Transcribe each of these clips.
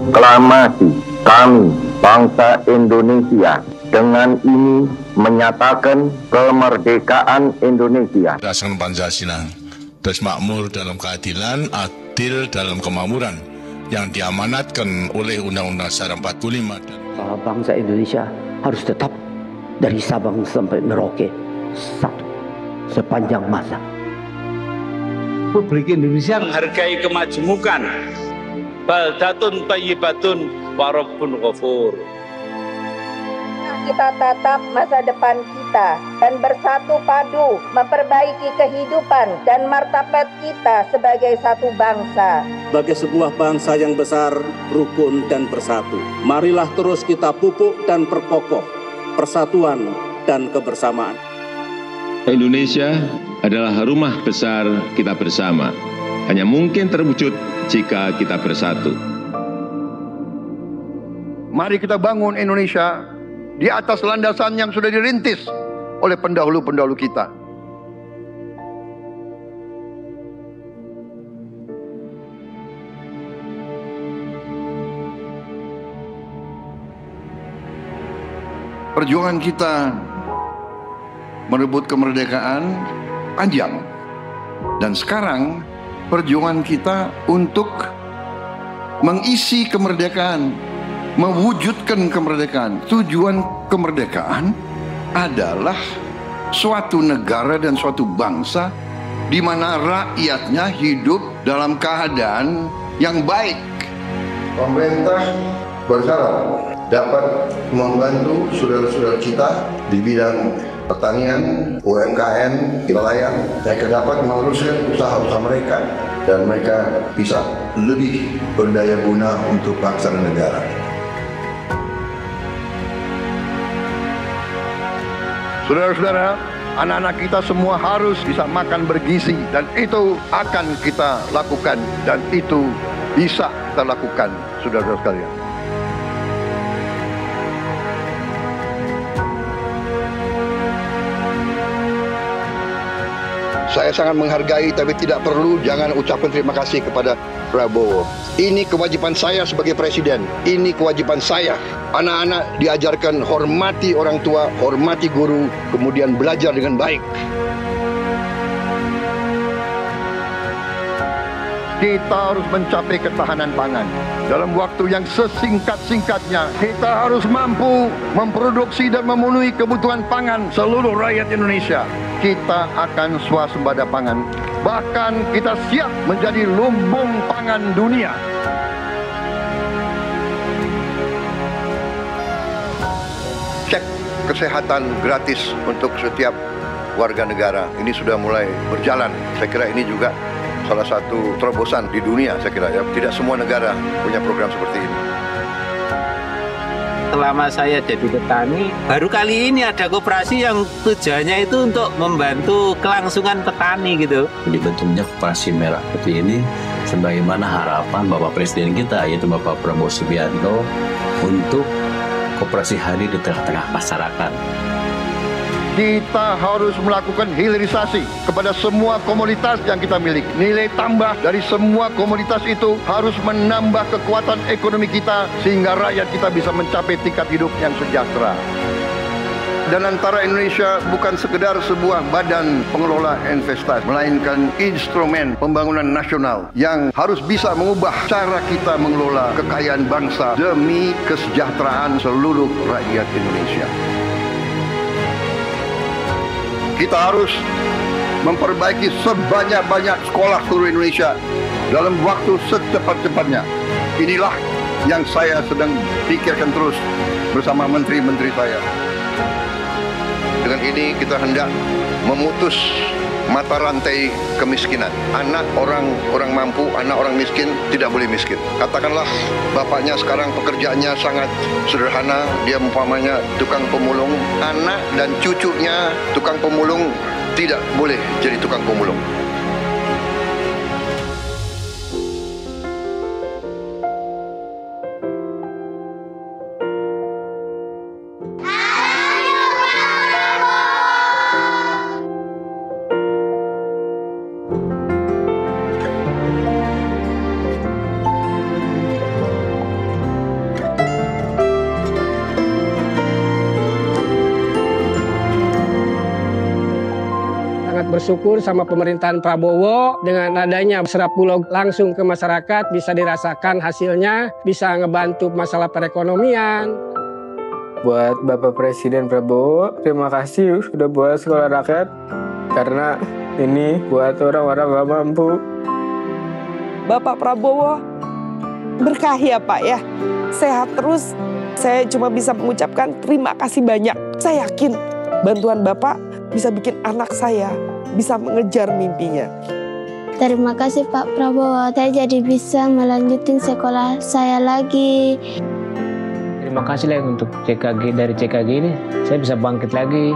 Proklamasi kami, bangsa Indonesia, dengan ini menyatakan kemerdekaan Indonesia. Berdasarkan Pancasila, terus makmur dalam keadilan, adil dalam kemakmuran, yang diamanatkan oleh Undang-Undang Dasar 45. Bangsa Indonesia harus tetap dari Sabang sampai Merauke satu sepanjang masa. Republik Indonesia menghargai kemajemukan, baldatun thayyibatun wa rabbun ghafur. Kita tatap masa depan kita dan bersatu padu memperbaiki kehidupan dan martabat kita sebagai satu bangsa. Sebagai sebuah bangsa yang besar, rukun dan bersatu, marilah terus kita pupuk dan perkokoh persatuan dan kebersamaan. Indonesia adalah rumah besar kita bersama. Hanya mungkin terwujud jika kita bersatu. Mari kita bangun Indonesia di atas landasan yang sudah dirintis oleh pendahulu-pendahulu kita. Perjuangan kita merebut kemerdekaan panjang. Dan sekarang perjuangan kita untuk mengisi kemerdekaan, mewujudkan kemerdekaan. Tujuan kemerdekaan adalah suatu negara dan suatu bangsa di mana rakyatnya hidup dalam keadaan yang baik. Pemerintah berharap dapat membantu saudara-saudara kita di bidang pertanian, UMKM, nelayan, mereka dapat meneruskan usaha-usaha mereka dan mereka bisa lebih berdaya guna untuk bangsa dan negara. Saudara-saudara, anak-anak kita semua harus bisa makan bergizi dan itu akan kita lakukan dan itu bisa kita lakukan, saudara-saudara sekalian. Saya sangat menghargai tapi tidak perlu jangan ucapkan terima kasih kepada Prabowo. Ini kewajiban saya sebagai presiden. Ini kewajiban saya. Anak-anak diajarkan hormati orang tua, hormati guru, kemudian belajar dengan baik. Kita harus mencapai ketahanan pangan. Dalam waktu yang sesingkat-singkatnya, kita harus mampu memproduksi dan memenuhi kebutuhan pangan seluruh rakyat Indonesia. Kita akan swasembada pangan. Bahkan kita siap menjadi lumbung pangan dunia. Cek kesehatan gratis untuk setiap warga negara. Ini sudah mulai berjalan. Saya kira ini juga salah satu terobosan di dunia, saya kira ya. Tidak semua negara punya program seperti ini. Selama saya jadi petani, baru kali ini ada koperasi yang tujuannya itu untuk membantu kelangsungan petani gitu. Dibentuknya koperasi merah putih ini sebagaimana harapan Bapak Presiden kita, yaitu Bapak Prabowo Subianto, untuk koperasi hadir di tengah-tengah masyarakat. Kita harus melakukan hilirisasi kepada semua komoditas yang kita miliki. Nilai tambah dari semua komoditas itu harus menambah kekuatan ekonomi kita sehingga rakyat kita bisa mencapai tingkat hidup yang sejahtera. Dan antara Indonesia bukan sekedar sebuah badan pengelola investasi, melainkan instrumen pembangunan nasional yang harus bisa mengubah cara kita mengelola kekayaan bangsa demi kesejahteraan seluruh rakyat Indonesia. Kita harus memperbaiki sebanyak-banyak sekolah seluruh Indonesia dalam waktu secepat-cepatnya. Inilah yang saya sedang pikirkan terus bersama menteri-menteri saya. Dengan ini kita hendak memutus mata rantai kemiskinan. Anak orang mampu, anak orang miskin tidak boleh miskin. Katakanlah bapaknya sekarang pekerjaannya sangat sederhana, dia umpamanya tukang pemulung, anak dan cucunya tukang pemulung tidak boleh jadi tukang pemulung. bersyukur sama pemerintahan Prabowo dengan adanya Serap Bulog langsung ke masyarakat, bisa dirasakan hasilnya, bisa ngebantu masalah perekonomian. Buat Bapak Presiden Prabowo, terima kasih sudah buat sekolah rakyat, karena ini buat orang-orang gak mampu. Bapak Prabowo, berkahi ya Pak ya, sehat terus. Saya cuma bisa mengucapkan terima kasih banyak. Saya yakin bantuan Bapak bisa bikin anak saya bisa mengejar mimpinya. Terima kasih Pak Prabowo, saya jadi bisa melanjutin sekolah saya lagi. Terima kasih lah untuk CKG, dari CKG ini saya bisa bangkit lagi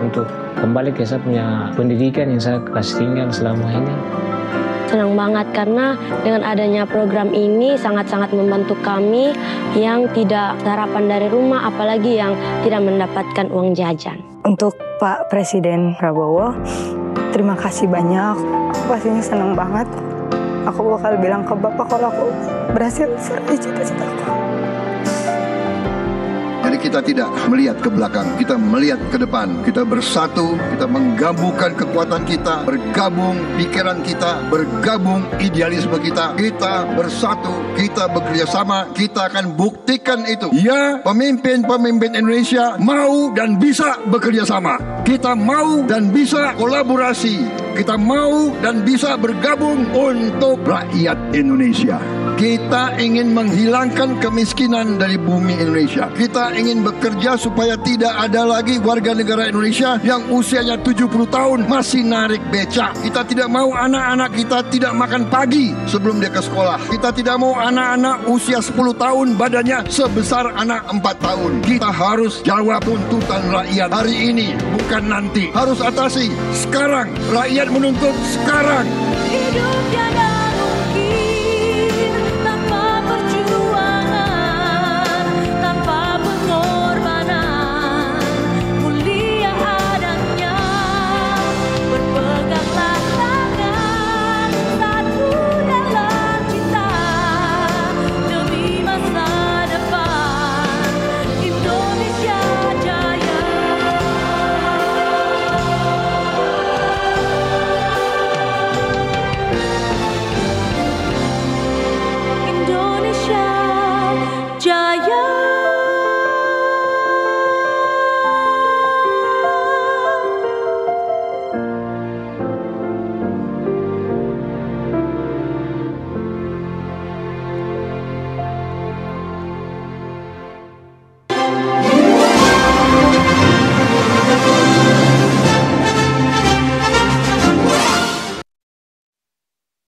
untuk kembali ke saya punya pendidikan yang saya kasih tinggal selama ini. Senang banget karena dengan adanya program ini sangat-sangat membantu kami yang tidak sarapan dari rumah, apalagi yang tidak mendapatkan uang jajan. Untuk Pak Presiden Prabowo, terima kasih banyak. Aku pastinya senang banget. Aku bakal bilang ke Bapak kalau aku berhasil meraih cita-citaku. Jadi kita tidak melihat ke belakang, kita melihat ke depan. Kita bersatu, kita menggabungkan kekuatan kita, bergabung pikiran kita, bergabung idealisme kita. Kita bersatu, kita bekerja sama, kita akan buktikan itu. Ya, pemimpin-pemimpin Indonesia mau dan bisa bekerja sama. Kita mau dan bisa kolaborasi. Kita mau dan bisa bergabung untuk rakyat Indonesia. Kita ingin menghilangkan kemiskinan dari bumi Indonesia. Kita ingin bekerja supaya tidak ada lagi warga negara Indonesia yang usianya 70 tahun masih narik becak. Kita tidak mau anak-anak kita tidak makan pagi sebelum dia ke sekolah. Kita tidak mau anak-anak usia 10 tahun badannya sebesar anak 4 tahun. Kita harus jawab tuntutan rakyat hari ini, bukan nanti. Harus atasi sekarang. Rakyat menuntut sekarang. Hidup tiada